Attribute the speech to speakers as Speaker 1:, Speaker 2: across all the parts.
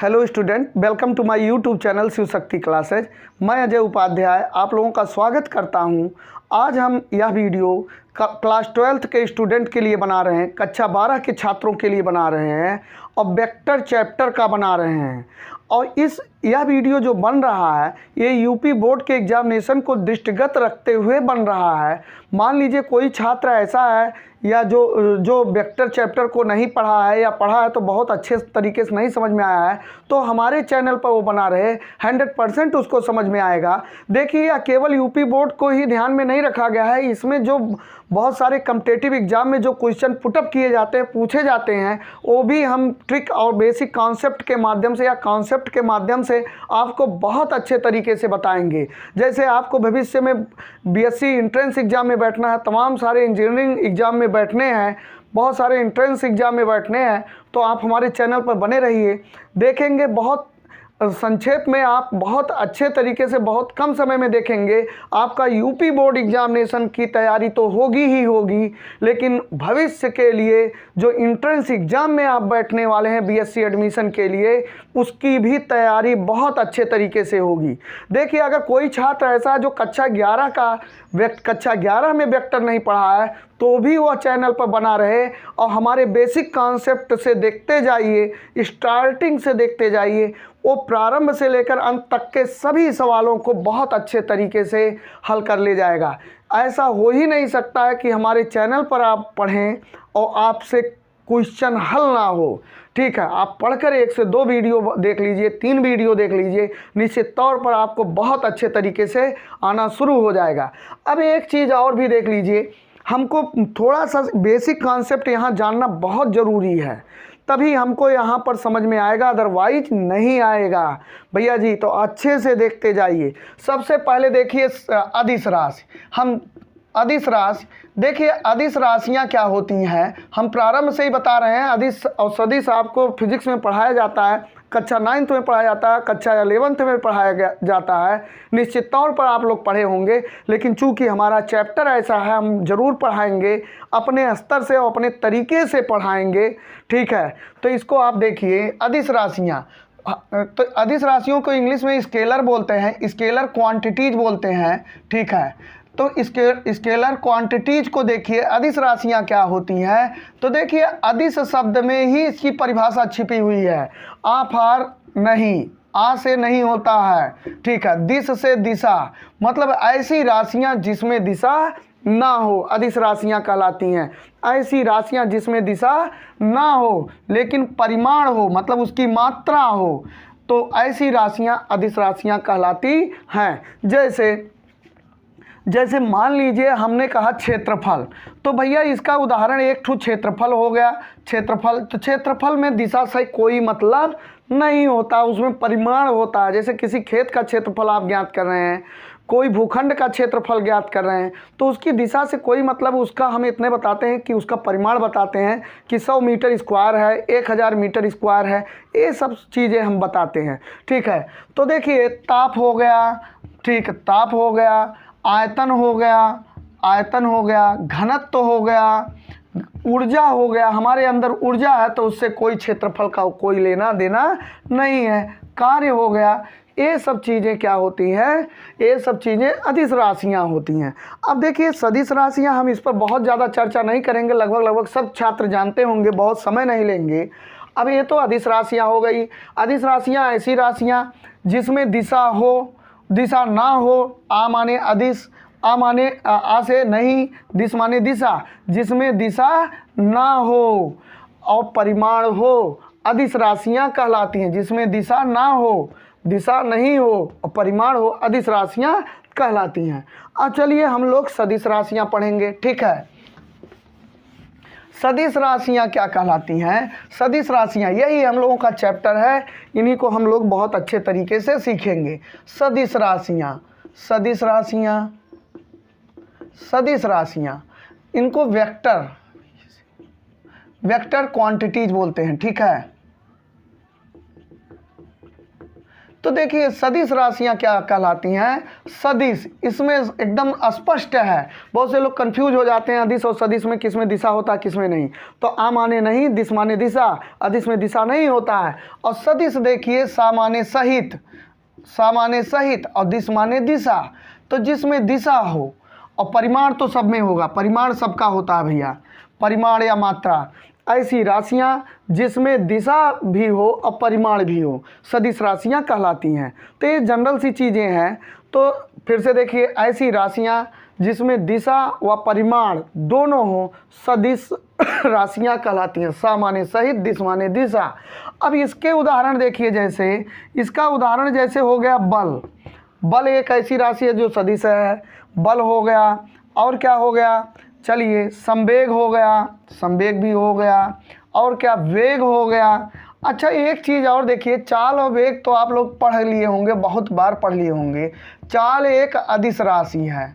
Speaker 1: Hello student, welcome to my YouTube channel Shiv Shakti classes. मैं अजय उपाध्याय आप लोगों का स्वागत करता हूं। आज हम यह वीडियो क्लास 12th के स्टूडेंट के लिए बना रहे हैं, कक्षा 12 के छात्रों के लिए बना रहे हैं और वेक्टर चैप्टर का बना रहे हैं। और यह वीडियो जो बन रहा है ये यूपी बोर्ड के एग्जामिनेशन को दृष्टिगत रखते हुए बन रहा है। मान लीजिए कोई छात्र ऐसा है या जो वेक्टर चैप्टर को नहीं पढ़ा है या पढ़ा है तो बहुत अच्छे तरीके से नहीं समझ में आया है, तो हमारे चैनल पर वो बना रहे 100% उसको समझ में आएगा। देखिए, यह केवल यूपी बोर्ड को ही ध्यान में नहीं रखा गया है, इसमें जो बहुत सारे कम्पिटिटिव एग्जाम में जो क्वेश्चन पुटअप किए जाते हैं, पूछे जाते हैं, वो भी हम ट्रिक और बेसिक कॉन्सेप्ट के माध्यम से या कॉन्सेप्ट के माध्यम से आपको बहुत अच्छे तरीके से बताएंगे। जैसे आपको भविष्य में बीएससी एंट्रेंस एग्जाम में बैठना है, तमाम सारे इंजीनियरिंग एग्जाम में बैठने हैं, बहुत सारे एंट्रेंस एग्जाम में बैठने हैं, तो आप हमारे चैनल पर बने रहिए। देखेंगे बहुत संक्षेप में, आप बहुत अच्छे तरीके से बहुत कम समय में देखेंगे। आपका यूपी बोर्ड एग्जामिनेशन की तैयारी तो होगी ही होगी, लेकिन भविष्य के लिए जो एंट्रेंस एग्ज़ाम में आप बैठने वाले हैं बीएससी एडमिशन के लिए, उसकी भी तैयारी बहुत अच्छे तरीके से होगी। देखिए, अगर कोई छात्र ऐसा है जो कक्षा 11 में वेक्टर नहीं पढ़ा है, तो भी वह चैनल पर बना रहे और हमारे बेसिक कॉन्सेप्ट से देखते जाइए, स्टार्टिंग से देखते जाइए। वो प्रारंभ से लेकर अंत तक के सभी सवालों को बहुत अच्छे तरीके से हल कर ले जाएगा। ऐसा हो ही नहीं सकता है कि हमारे चैनल पर आप पढ़ें और आपसे क्वेश्चन हल ना हो। ठीक है, आप पढ़कर 1 से 2 वीडियो देख लीजिए, 3 वीडियो देख लीजिए, निश्चित तौर पर आपको बहुत अच्छे तरीके से आना शुरू हो जाएगा। अब एक चीज़ और भी देख लीजिए, हमको थोड़ा सा बेसिक कॉन्सेप्ट यहाँ जानना बहुत ज़रूरी है, तभी हमको यहाँ पर समझ में आएगा, अदरवाइज नहीं आएगा भैया जी। तो अच्छे से देखते जाइए। सबसे पहले देखिए अदिश राशि। हम अदिश राशि देखिए, अदिश राशियाँ क्या होती हैं हम प्रारंभ से ही बता रहे हैं। अदिश और सदिश आपको फिजिक्स में पढ़ाया जाता है, कक्षा 9th में पढ़ाया जाता है, कक्षा 11th में पढ़ाया जाता है। निश्चित तौर पर आप लोग पढ़े होंगे, लेकिन चूंकि हमारा चैप्टर ऐसा है, हम ज़रूर पढ़ाएंगे, अपने स्तर से और अपने तरीके से पढ़ाएंगे। ठीक है, तो इसको आप देखिए अदिश राशियाँ। तो अदिश राशियों को इंग्लिश में स्केलर बोलते हैं, स्केलर क्वांटिटीज बोलते हैं। ठीक है, तो स्केलर क्वांटिटीज को देखिए, अदिश राशियाँ क्या होती हैं। तो देखिए, अदिश शब्द में ही इसकी परिभाषा छिपी हुई है। आ फार नहीं, आ से नहीं होता है। ठीक है, दिश से दिशा, मतलब ऐसी राशियाँ जिसमें दिशा ना हो, अदिश राशियाँ कहलाती हैं। ऐसी राशियाँ जिसमें दिशा ना हो लेकिन परिमाण हो, मतलब उसकी मात्रा हो, तो ऐसी राशियाँ अदिश राशियाँ कहलाती हैं। जैसे मान लीजिए हमने कहा क्षेत्रफल, तो भैया इसका उदाहरण एक ठो क्षेत्रफल हो गया। क्षेत्रफल, तो क्षेत्रफल में दिशा से कोई मतलब नहीं होता, उसमें परिमाण होता है। जैसे किसी खेत का क्षेत्रफल आप ज्ञात कर रहे हैं, कोई भूखंड का क्षेत्रफल ज्ञात कर रहे हैं, तो उसकी दिशा से कोई मतलब, उसका हम इतने बताते हैं कि उसका परिमाण बताते हैं कि 100 मीटर स्क्वायर है, 1000 मीटर स्क्वायर है, ये सब चीज़ें हम बताते हैं। ठीक है, तो देखिए ताप हो गया, ठीक, ताप हो गया, आयतन हो गया, घनत्व हो गया, ऊर्जा हो गया। हमारे अंदर ऊर्जा है तो उससे कोई क्षेत्रफल का कोई लेना देना नहीं है। कार्य हो गया, ये सब चीज़ें क्या होती हैं, ये सब चीज़ें अदिश राशियाँ होती हैं। अब देखिए सदिश राशियाँ, हम इस पर बहुत ज़्यादा चर्चा नहीं करेंगे, लगभग सब छात्र जानते होंगे, बहुत समय नहीं लेंगे। अब ये तो अदिश राशियाँ हो गई। अदिश राशियाँ ऐसी राशियाँ जिसमें दिशा हो, दिशा ना हो। आ माने अदिश, आ माने आ से नहीं, दिश माने दिशा, जिसमें दिशा ना हो और परिमाण हो, अदिश राशियाँ कहलाती हैं। जिसमें दिशा ना हो, दिशा नहीं हो और परिमाण हो, अदिश राशियाँ कहलाती हैं। अब चलिए हम लोग सदिश राशियाँ पढ़ेंगे। ठीक है, सदिश राशियाँ क्या कहलाती हैं। सदिश राशियाँ यही हम लोगों का चैप्टर है, इन्हीं को हम लोग बहुत अच्छे तरीके से सीखेंगे। सदिश राशियाँ, सदिश राशियाँ, सदिश राशियाँ, इनको वेक्टर क्वांटिटीज बोलते हैं। ठीक है, तो देखिए सदिश राशियां क्या कहलाती हैं, सदिश, इसमें एकदम स्पष्ट है। बहुत से लोग कंफ्यूज हो जाते हैं अदिश और सदिश में, किस में दिशा होता है किस में नहीं। तो आ माने नहीं, दिश माने दिशा, अदिश में दिशा नहीं होता है। और सदिश देखिए सा माने सहित, सा माने सहित और दिश माने दिशा। तो जिसमें दिशा हो, और परिमाण तो सब में होगा, परिमाण सबका होता है भैया, परिमाण या मात्रा, ऐसी राशियां जिसमें दिशा भी हो और परिमाण भी हो, सदिश राशियां कहलाती हैं। तो ये जनरल सी चीज़ें हैं। तो फिर से देखिए, ऐसी राशियां जिसमें दिशा व परिमाण दोनों हो, सदिश राशियां कहलाती हैं। सा माने सहित, दिश माने दिशा। अब इसके उदाहरण देखिए, जैसे इसका उदाहरण जैसे हो गया बल। बल एक ऐसी राशि है जो सदिश है, बल हो गया। और क्या हो गया, चलिए संवेग हो गया, संवेग भी हो गया। और क्या, वेग हो गया। अच्छा एक चीज़ और देखिए, चाल और वेग तो आप लोग पढ़ लिए होंगे, बहुत बार पढ़ लिए होंगे। चाल एक अदिश राशि है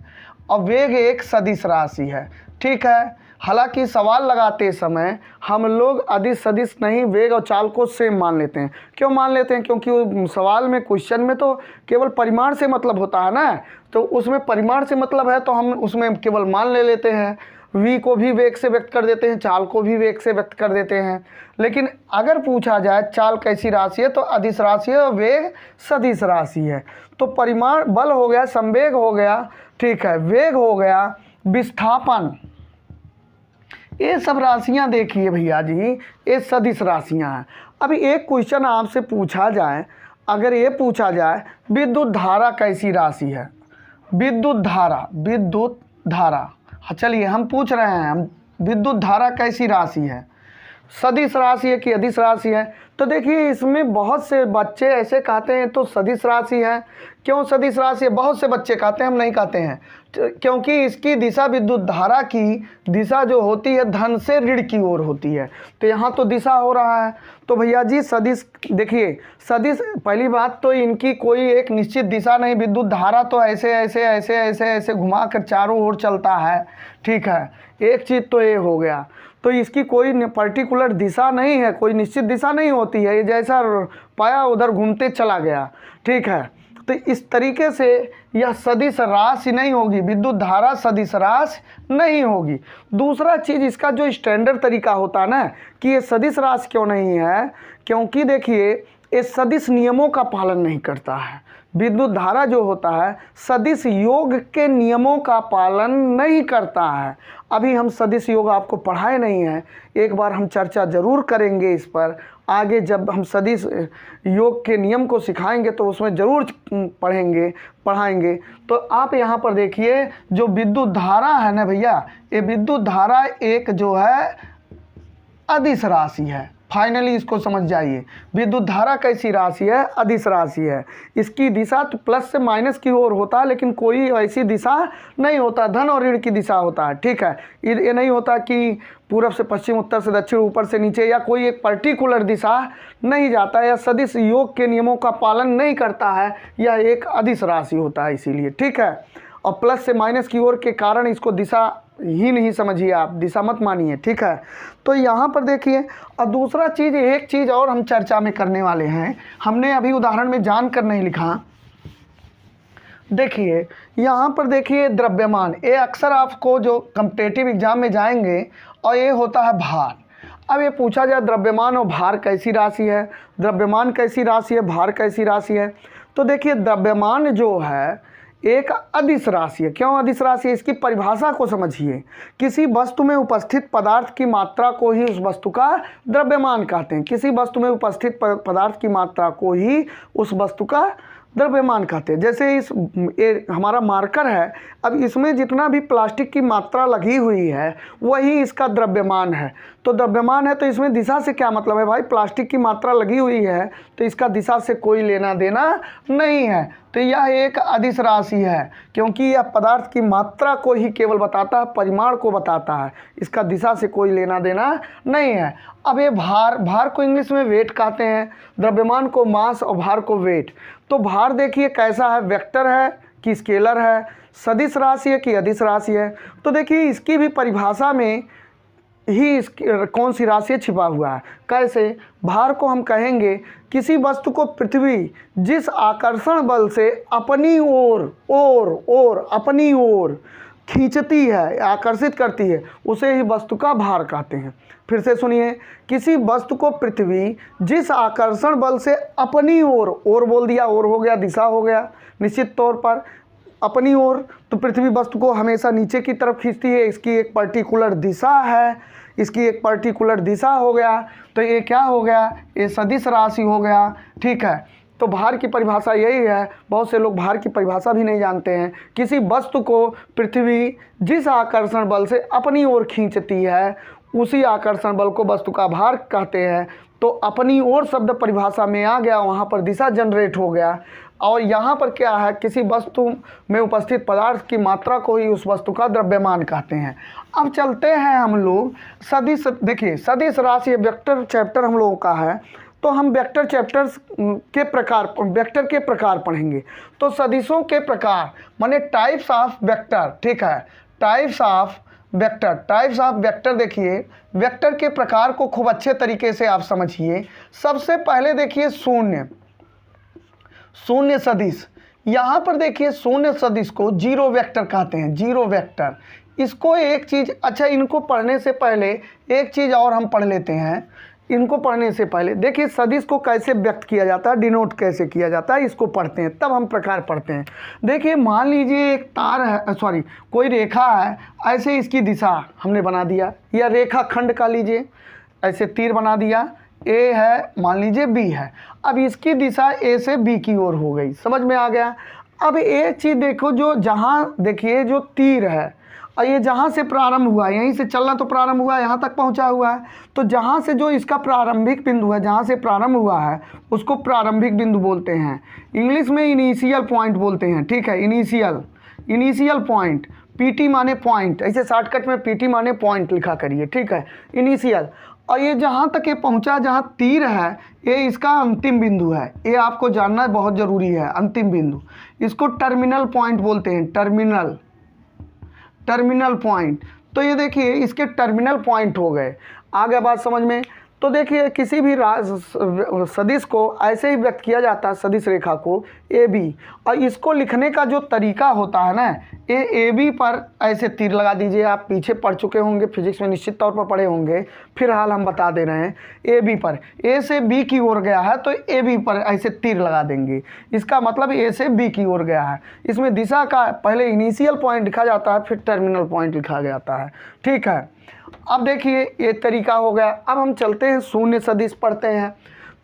Speaker 1: और वेग एक सदिश राशि है, ठीक है। हालांकि सवाल लगाते समय हम लोग अदिश सदिश नहीं, वेग और चाल को सेम मान लेते हैं। क्यों मान लेते हैं, क्योंकि सवाल में, क्वेश्चन में तो केवल परिमाण से मतलब होता है ना, तो उसमें परिमाण से मतलब है तो हम उसमें केवल मान ले लेते हैं। वी को भी वेग से व्यक्त कर देते हैं, चाल को भी वेग से व्यक्त कर देते हैं। लेकिन अगर पूछा जाए चाल कैसी राशि है, तो अदिश राशि है और वेग सदिश राशि है। तो परिमाण बल हो गया, संवेग हो गया, ठीक है, वेग हो गया, विस्थापन, ये सब राशियां देखिए भैया जी, ये सदिश राशियां हैं। अभी एक क्वेश्चन आपसे पूछा जाए, अगर ये पूछा जाए विद्युत धारा कैसी राशि है, विद्युत धारा, विद्युत धारा, चलिए हम पूछ रहे हैं, हम विद्युत धारा कैसी राशि है, सदिश राशि है कि अदिश राशि है। तो देखिए इसमें बहुत से बच्चे ऐसे कहते हैं तो सदिश राशि है। क्यों सदिश राशि है, बहुत से बच्चे कहते हैं, हम नहीं कहते हैं, क्योंकि इसकी दिशा, विद्युत धारा की दिशा जो होती है धन से ऋण की ओर होती है। तो यहाँ तो दिशा हो रहा है। तो भैया जी सदिश, देखिए सदिश, पहली बात तो इनकी कोई एक निश्चित दिशा नहीं, विद्युत धारा तो ऐसे ऐसे ऐसे ऐसे ऐसे घुमा कर चारों ओर चलता है, ठीक है। एक चीज़ तो ये हो गया। तो इसकी कोई पर्टिकुलर दिशा नहीं है, कोई निश्चित दिशा नहीं होती है, ये जैसा पाया उधर घूमते चला गया, ठीक है। तो इस तरीके से यह सदिश राशि नहीं होगी, विद्युत धारा सदिश राशि नहीं होगी। दूसरा चीज़, इसका जो स्टैंडर्ड तरीका होता है ना कि ये सदिश राशि क्यों नहीं है, क्योंकि देखिए ये सदिश नियमों का पालन नहीं करता है। विद्युत धारा जो होता है सदिश योग के नियमों का पालन नहीं करता है। अभी हम सदिश योग आपको पढ़ाए नहीं हैं, एक बार हम चर्चा ज़रूर करेंगे इस पर। आगे जब हम सदिश योग के नियम को सिखाएंगे तो उसमें ज़रूर पढ़ाएंगे। तो आप यहाँ पर देखिए, जो विद्युत धारा है ना भैया, ये विद्युत धारा एक जो है अदिश राशि है। फाइनली इसको समझ जाइए, विद्युत धारा कैसी राशि है, अदिश राशि है। इसकी दिशा तो प्लस से माइनस की ओर होता है, लेकिन कोई ऐसी दिशा नहीं होता, धन और ऋण की दिशा होता है, ठीक है। ये नहीं होता कि पूरब से पश्चिम, उत्तर से दक्षिण, ऊपर से नीचे, या कोई एक पर्टिकुलर दिशा नहीं जाता है, या सदिश योग के नियमों का पालन नहीं करता है, यह एक अदिश राशि होता है इसीलिए, ठीक है। और प्लस से माइनस की ओर के कारण इसको दिशा ही नहीं समझिए, आप दिशा मत मानिए, ठीक है। तो यहाँ पर देखिए, और दूसरा चीज़, एक चीज़ और हम चर्चा में करने वाले हैं, हमने अभी उदाहरण में जानकर नहीं लिखा। देखिए यहाँ पर देखिए द्रव्यमान, ये अक्सर आपको जो कॉम्पिटिटिव एग्जाम में जाएंगे, और ये होता है भार। अब ये पूछा जाए द्रव्यमान और भार कैसी राशि है, द्रव्यमान कैसी राशि है, भार कैसी राशि है। तो देखिए द्रव्यमान जो है एक अदिश राशि है। क्यों अदिश राशि है, इसकी परिभाषा को समझिए। किसी वस्तु में उपस्थित पदार्थ की मात्रा को ही उस वस्तु का द्रव्यमान कहते हैं। किसी वस्तु में उपस्थित पदार्थ की मात्रा को ही उस वस्तु का द्रव्यमान कहते हैं। जैसे ये हमारा मार्कर है, अब इसमें जितना भी प्लास्टिक की मात्रा लगी हुई है वही इसका द्रव्यमान है। तो द्रव्यमान है तो इसमें दिशा से क्या मतलब है भाई, प्लास्टिक की मात्रा लगी हुई है तो इसका दिशा से कोई लेना देना नहीं है। तो यह एक अदिश राशि है, क्योंकि यह पदार्थ की मात्रा को ही केवल बताता है, परिमाण को बताता है, इसका दिशा से कोई लेना देना नहीं है। अब ये भार को इंग्लिश में वेट कहते हैं, द्रव्यमान को मास और भार को वेट। तो भार देखिए कैसा है, वेक्टर है कि स्केलर है, सदिश राशि है कि अदिश राशि है। तो देखिए इसकी भी परिभाषा में ही कौन सी राशि छिपा हुआ है। कैसे? भार को हम कहेंगे किसी वस्तु को पृथ्वी जिस आकर्षण बल से अपनी ओर अपनी ओर खींचती है, आकर्षित करती है, उसे ही वस्तु का भार कहते हैं। फिर से सुनिए, किसी वस्तु को पृथ्वी जिस आकर्षण बल से अपनी ओर बोल दिया, ओर हो गया, दिशा हो गया, निश्चित तौर पर अपनी ओर, तो पृथ्वी वस्तु को हमेशा नीचे की तरफ खींचती है। इसकी एक पर्टिकुलर दिशा है, इसकी एक पर्टिकुलर दिशा हो गया, तो ये क्या हो गया? ये सदिश राशि हो गया। ठीक है, तो भार की परिभाषा यही है। बहुत से लोग भार की परिभाषा भी नहीं जानते हैं। किसी वस्तु को पृथ्वी जिस आकर्षण बल से अपनी ओर खींचती है, उसी आकर्षण बल को वस्तु का भार कहते हैं। तो अपनी ओर शब्द परिभाषा में आ गया, वहाँ पर दिशा जनरेट हो गया। और यहाँ पर क्या है? किसी वस्तु में उपस्थित पदार्थ की मात्रा को ही उस वस्तु का द्रव्यमान कहते हैं। अब चलते हैं हम लोग सदिश। देखिए, सदिश राशि वेक्टर चैप्टर हम लोगों का है, तो हम वेक्टर चैप्टर्स के प्रकार, वेक्टर के प्रकार पढ़ेंगे। तो सदिशों के प्रकार माने टाइप्स ऑफ वेक्टर। ठीक है, टाइप्स ऑफ वेक्टर। देखिए, वेक्टर के प्रकार को खूब अच्छे तरीके से आप समझिए। सबसे पहले देखिए शून्य सदिश। यहाँ पर देखिए शून्य सदिश को जीरो वेक्टर कहते हैं। जीरो वेक्टर, इसको एक चीज़, अच्छा इनको पढ़ने से पहले एक चीज़ और हम पढ़ लेते हैं। इनको पढ़ने से पहले देखिए सदिश को कैसे व्यक्त किया जाता है, डिनोट कैसे किया जाता है, इसको पढ़ते हैं, तब हम प्रकार पढ़ते हैं। देखिए, मान लीजिए एक तार है, सॉरी कोई रेखा है, ऐसे इसकी दिशा हमने बना दिया, या रेखा खंड का लीजिए, ऐसे तीर बना दिया, ए है, मान लीजिए बी है। अब इसकी दिशा ए से बी की ओर हो गई, समझ में आ गया। अब एक चीज़ देखो, जो जहाँ देखिए जो तीर है, और ये जहाँ से प्रारंभ हुआ, यहीं से चलना तो प्रारंभ हुआ, यहाँ तक पहुँचा हुआ है, तो जहाँ से जो इसका प्रारंभिक बिंदु है, जहाँ से प्रारंभ हुआ है, उसको प्रारंभिक बिंदु बोलते हैं। इंग्लिश में इनिशियल पॉइंट बोलते हैं। ठीक है, इनिशियल पॉइंट, पीटी माने पॉइंट, ऐसे शॉर्टकट में पीटी माने पॉइंट लिखा करिए। ठीक है, इनिशियल। और ये जहाँ तक ये पहुँचा, जहाँ तीर है, ये इसका अंतिम बिंदु है। ये आपको जानना बहुत ज़रूरी है, अंतिम बिंदु। इसको टर्मिनल पॉइंट बोलते हैं, टर्मिनल पॉइंट। तो ये देखिए इसके टर्मिनल पॉइंट हो गए। आगे बात समझ में। तो देखिए किसी भी सदिश को ऐसे ही व्यक्त किया जाता है, सदिश रेखा को ए बी, और इसको लिखने का जो तरीका होता है ना, ए बी पर ऐसे तीर लगा दीजिए। आप पीछे पढ़ चुके होंगे, फिजिक्स में निश्चित तौर पर पढ़े होंगे, फिर हाल हम बता दे रहे हैं। ए बी पर, ए से बी की ओर गया है तो ए बी पर ऐसे तीर लगा देंगे, इसका मतलब ए से बी की ओर गया है। इसमें दिशा का पहले इनिशियल पॉइंट लिखा जाता है, फिर टर्मिनल पॉइंट लिखा जाता है। ठीक है, अब देखिए ये तरीका हो गया। अब हम चलते हैं शून्य सदिश पढ़ते हैं।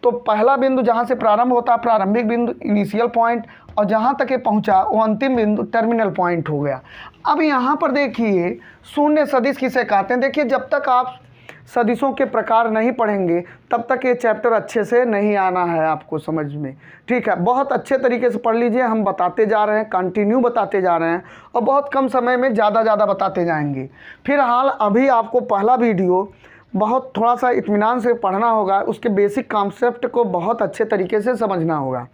Speaker 1: तो पहला बिंदु जहाँ से प्रारंभ होता है, प्रारंभिक बिंदु इनिशियल पॉइंट, और जहाँ तक ये पहुँचा वो अंतिम बिंदु टर्मिनल पॉइंट हो गया। अब यहाँ पर देखिए शून्य सदिश किसे कहते हैं। देखिए, जब तक आप सदिशों के प्रकार नहीं पढ़ेंगे तब तक ये चैप्टर अच्छे से नहीं आना है आपको समझ में। ठीक है, बहुत अच्छे तरीके से पढ़ लीजिए। हम बताते जा रहे हैं, कंटिन्यू बताते जा रहे हैं, और बहुत कम समय में ज़्यादा बताते जाएंगे। फिलहाल अभी आपको पहला वीडियो बहुत थोड़ा सा इत्मीनान से पढ़ना होगा, उसके बेसिक कॉन्सेप्ट को बहुत अच्छे तरीके से समझना होगा।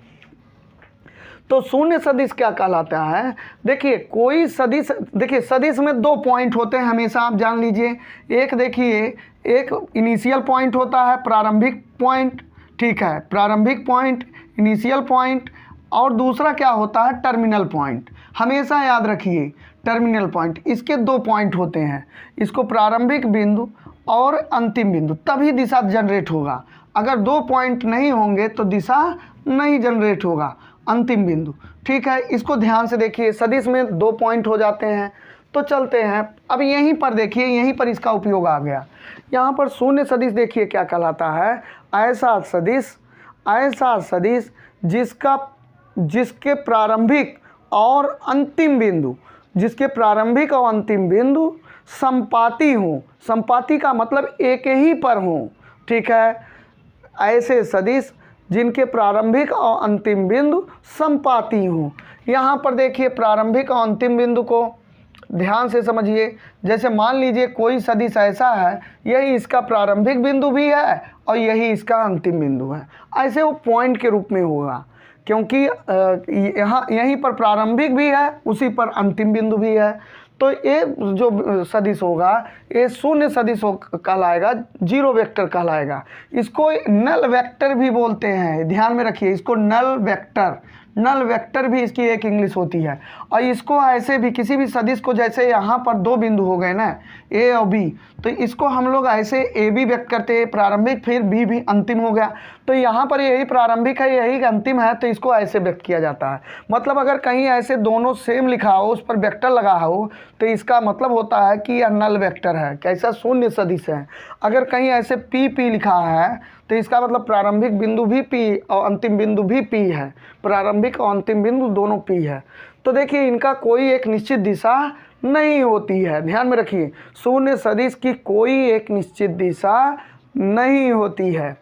Speaker 1: तो शून्य सदिश क्या कहलाता है? देखिए कोई सदिश, देखिए सदिश में दो पॉइंट होते हैं हमेशा, आप जान लीजिए। एक देखिए, एक इनिशियल पॉइंट होता है, प्रारंभिक पॉइंट। ठीक है, प्रारंभिक पॉइंट, इनिशियल पॉइंट, और दूसरा क्या होता है, टर्मिनल पॉइंट। हमेशा याद रखिए टर्मिनल पॉइंट, इसके दो पॉइंट होते हैं, इसको प्रारंभिक बिंदु और अंतिम बिंदु, तभी दिशा जनरेट होगा। अगर दो पॉइंट नहीं होंगे तो दिशा नहीं जनरेट होगा, अंतिम बिंदु। ठीक है, इसको ध्यान से देखिए। सदिश में दो पॉइंट हो जाते हैं। तो चलते हैं अब यहीं पर, देखिए यहीं पर इसका उपयोग आ गया। यहाँ पर शून्य सदिश देखिए क्या कहलाता है, ऐसा सदिश जिसके प्रारंभिक और अंतिम बिंदु संपाती हों। संपाती का मतलब एक ही पर हों। ठीक है, ऐसे सदिश जिनके प्रारंभिक और अंतिम बिंदु संपाती हों। यहाँ पर देखिए प्रारंभिक और अंतिम बिंदु को ध्यान से समझिए। जैसे मान लीजिए कोई सदिश ऐसा है, यही इसका प्रारंभिक बिंदु भी है और यही इसका अंतिम बिंदु है, ऐसे वो पॉइंट के रूप में होगा, क्योंकि यहीं पर प्रारंभिक भी है, उसी पर अंतिम बिंदु भी है। तो ये जो सदिश होगा ये शून्य सदिश कहलाएगा, जीरो वेक्टर कहलाएगा। इसको नल वेक्टर भी बोलते हैं, ध्यान में रखिए, इसको नल वेक्टर भी इसकी एक इंग्लिश होती है। और इसको ऐसे भी किसी भी सदिश को, जैसे यहाँ पर दो बिंदु हो गए ना ए और बी, तो इसको हम लोग ऐसे ए बी व्यक्त करते हैं प्रारंभिक, फिर बी भी अंतिम हो गया। तो यहाँ पर यही प्रारंभिक है यही अंतिम है, तो इसको ऐसे व्यक्त किया जाता है। मतलब अगर कहीं ऐसे दोनों सेम लिखा हो उस पर वेक्टर लगा हो तो इसका मतलब होता है कि यह नल वेक्टर है, कैसा शून्य सदिश है। अगर कहीं ऐसे पी लिखा है तो इसका मतलब प्रारंभिक बिंदु भी पी और अंतिम बिंदु भी पी है, प्रारंभिक और अंतिम बिंदु दोनों पी है। तो देखिए इनका कोई एक निश्चित दिशा नहीं होती है, ध्यान में रखिए, शून्य सदिश की कोई एक निश्चित दिशा नहीं होती है।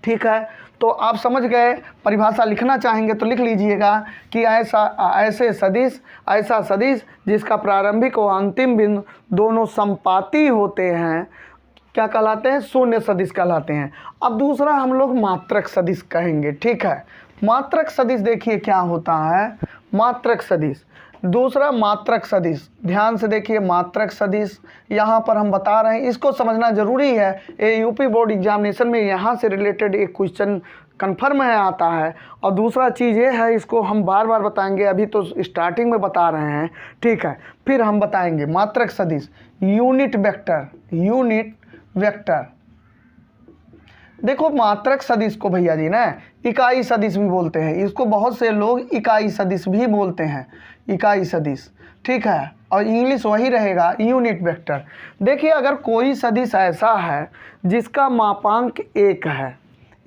Speaker 1: ठीक है, तो आप समझ गए। परिभाषा लिखना चाहेंगे तो लिख लीजिएगा कि ऐसा सदिश जिसका प्रारंभिक और अंतिम बिंदु दोनों समपाती होते हैं क्या कहलाते हैं, शून्य सदिश कहलाते हैं। अब दूसरा हम लोग मात्रक सदिश कहेंगे। ठीक है, मात्रक सदिश देखिए क्या होता है, मात्रक सदिश, दूसरा मात्रक सदिश, ध्यान से देखिए मात्रक सदिश यहाँ पर हम बता रहे हैं, इसको समझना जरूरी है। ये यूपी बोर्ड एग्जामिनेशन में यहाँ से रिलेटेड एक क्वेश्चन कन्फर्म है आता है। और दूसरा चीज़ ये है, इसको हम बार बार बताएंगे, अभी तो स्टार्टिंग में बता रहे हैं। ठीक है, फिर हम बताएंगे मात्रक सदिश, यूनिट वेक्टर। देखो मात्रक सदिश को भैया जी ना इकाई सदिश भी बोलते हैं, इसको बहुत से लोग इकाई सदिश भी बोलते हैं, इकाई सदिश। ठीक है, और इंग्लिश वही रहेगा यूनिट वेक्टर। देखिए अगर कोई सदिश ऐसा है जिसका मापांक 1 है,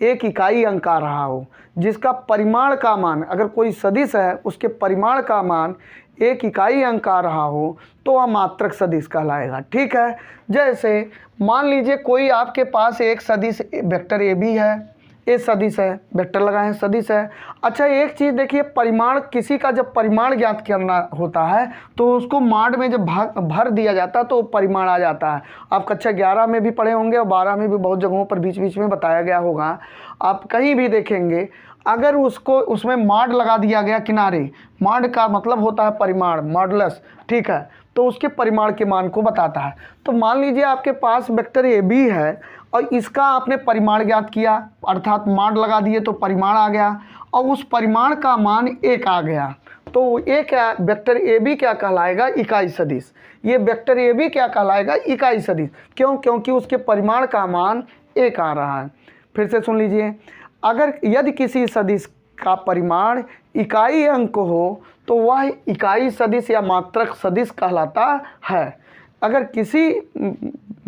Speaker 1: एक इकाई अंक आ रहा हो, जिसका परिमाण का मान, अगर कोई सदिश है उसके परिमाण का मान एक इकाई अंक आ रहा हो तो वह मात्रक सदिश कहलाएगा। ठीक है, जैसे मान लीजिए कोई आपके पास एक सदिश वेक्टर ए बी है, ये सदिश है, वेक्टर लगाएं सदिश है। अच्छा एक चीज़ देखिए, परिमाण, किसी का जब परिमाण ज्ञात करना होता है तो उसको माड में जब भर दिया जाता है तो परिमाण आ जाता है। आप कक्षा 11 में भी पढ़े होंगे और 12 में भी बहुत जगहों पर बीच बीच में बताया गया होगा। आप कहीं भी देखेंगे अगर उसमें माड लगा दिया गया किनारे, माड का मतलब होता है परिमाण, मॉडुलस। ठीक है, तो उसके परिमाण के मान को बताता है। तो मान लीजिए आपके पास वेक्टर ए बी है और इसका आपने परिमाण ज्ञात किया, अर्थात माड लगा दिए तो परिमाण आ गया और उस परिमाण का मान 1 आ गया। तो ये क्या, वेक्टर ए बी क्या कहलाएगा, इकाई सदिश। ये वेक्टर ए बी क्या कहलाएगा, इकाई सदिश। क्यों? क्योंकि उसके परिमाण का मान 1 आ रहा है। फिर से सुन लीजिए, अगर यदि किसी सदिश का परिमाण इकाई अंक हो तो वह इकाई सदिश या मात्रक सदिश कहलाता है। अगर किसी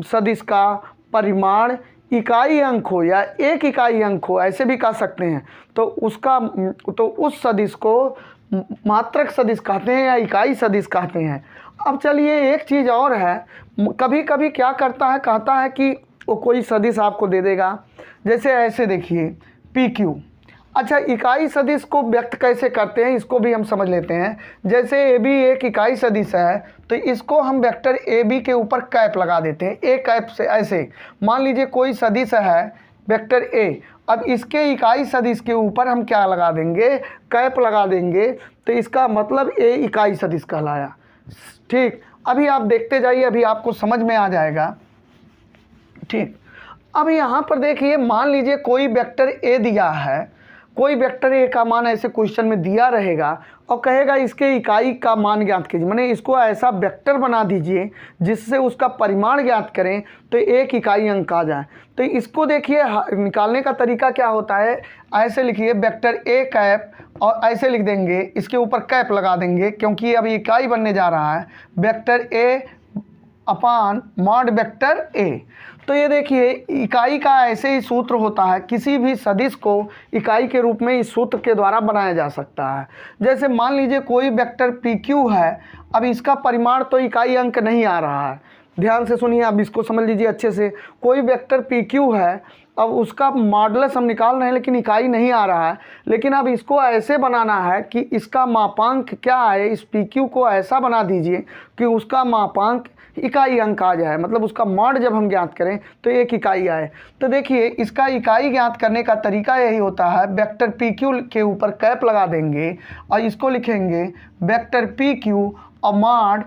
Speaker 1: सदिश का परिमाण इकाई अंक हो या एक इकाई अंक हो, ऐसे भी कह सकते हैं, तो उस सदिश को मात्रक सदिश कहते हैं या इकाई सदिश कहते हैं। अब चलिए एक चीज़ और है, कभी कभी क्या कहता है कि वो कोई सदिश आपको दे देगा, जैसे ऐसे देखिए पी क्यू। अच्छा इकाई सदिश को व्यक्त कैसे करते हैं इसको भी हम समझ लेते हैं। जैसे ए बी एक इकाई सदिश है तो इसको हम वेक्टर ए बी के ऊपर कैप लगा देते हैं, ए कैप से। ऐसे मान लीजिए कोई सदिश है वेक्टर ए, अब इसके इकाई सदिश के ऊपर हम क्या लगा देंगे, कैप लगा देंगे, तो इसका मतलब ए इकाई सदिश कहलाया। ठीक, अभी आप देखते जाइए, अभी आपको समझ में आ जाएगा। ठीक, अब यहाँ पर देखिए, मान लीजिए कोई वेक्टर ए दिया है, कोई वेक्टर ए का मान ऐसे क्वेश्चन में दिया रहेगा और कहेगा इसके इकाई का मान ज्ञात कीजिए, माने इसको ऐसा वेक्टर बना दीजिए जिससे उसका परिमाण ज्ञात करें तो एक इकाई अंक आ जाए। तो इसको देखिए निकालने का तरीका क्या होता है, ऐसे लिखिए वेक्टर ए कैप और ऐसे लिख देंगे, इसके ऊपर कैप लगा देंगे क्योंकि अभी इकाई बनने जा रहा है, vector A upon mod vector A. तो ये देखिए इकाई का ऐसे ही सूत्र होता है, किसी भी सदिश को इकाई के रूप में इस सूत्र के द्वारा बनाया जा सकता है। जैसे मान लीजिए कोई वेक्टर पी क्यू है, अब इसका परिमाण तो इकाई अंक नहीं आ रहा है, ध्यान से सुनिए, अब इसको समझ लीजिए अच्छे से। कोई वेक्टर पी क्यू है, अब उसका मॉडुलस हम निकाल रहे हैं लेकिन इकाई नहीं आ रहा है, लेकिन अब इसको ऐसे बनाना है कि इसका मापांक क्या आए, इस पी क्यू को ऐसा बना दीजिए कि उसका मापांक इकाई अंक आ जाए, मतलब उसका मॉड जब हम ज्ञात करें तो एक इकाई आए। तो देखिए इसका इकाई ज्ञात करने का तरीका यही होता है, वेक्टर पी क्यू के ऊपर कैप लगा देंगे और इसको लिखेंगे वेक्टर पी क्यू और मॉड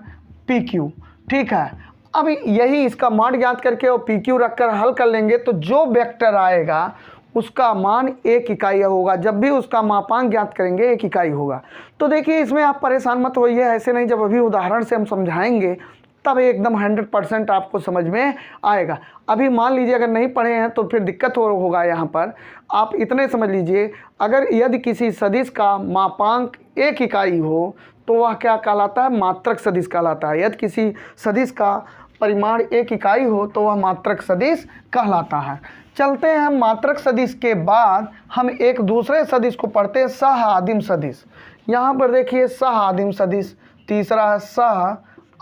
Speaker 1: पी क्यू। ठीक है, अब यही इसका मॉड ज्ञात करके और पी क्यू रख कर हल कर लेंगे तो जो वेक्टर आएगा उसका मान 1 इकाई होगा। जब भी उसका मापांक ज्ञात करेंगे 1 इकाई होगा। तो देखिए इसमें आप परेशान मत होइए, ऐसे नहीं, जब अभी उदाहरण से हम समझाएंगे तब एकदम 100% आपको समझ में आएगा। अभी मान लीजिए अगर नहीं पढ़े हैं तो फिर दिक्कत होगा। यहाँ पर आप इतने समझ लीजिए, अगर यदि किसी सदिश का मापांक 1 इकाई हो तो वह क्या कहलाता है? मात्रक सदिश कहलाता है। यदि किसी सदिश का परिमाण 1 इकाई हो तो वह मात्रक सदिश कहलाता है। चलते हैं हम मात्रक सदिश के बाद हम एक दूसरे सदिश को पढ़ते हैं, सह आदिम सदिश। यहाँ पर देखिए सह आदिम सदिश, तीसरा है सह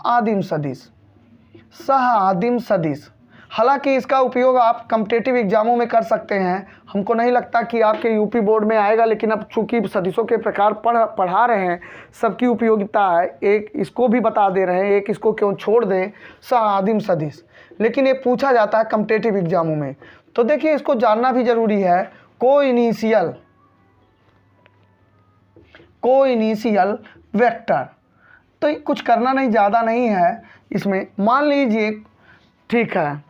Speaker 1: आदिम सदिश। सह आदिम सदिश, हालांकि इसका उपयोग आप कॉम्पिटिटिव एग्जामों में कर सकते हैं। हमको नहीं लगता कि आपके यूपी बोर्ड में आएगा, लेकिन अब चूंकि सदिशों के प्रकार पढ़ा रहे हैं, सबकी उपयोगिता है, एक इसको भी बता दे रहे हैं, एक इसको क्यों छोड़ दें, सह आदिम सदिश। लेकिन ये पूछा जाता है कॉम्पिटिटिव एग्जामों में, तो देखिए इसको जानना भी जरूरी है। कोइनिशियल वेक्टर, तो कुछ करना नहीं, ज़्यादा नहीं है इसमें। मान लीजिए, ठीक है,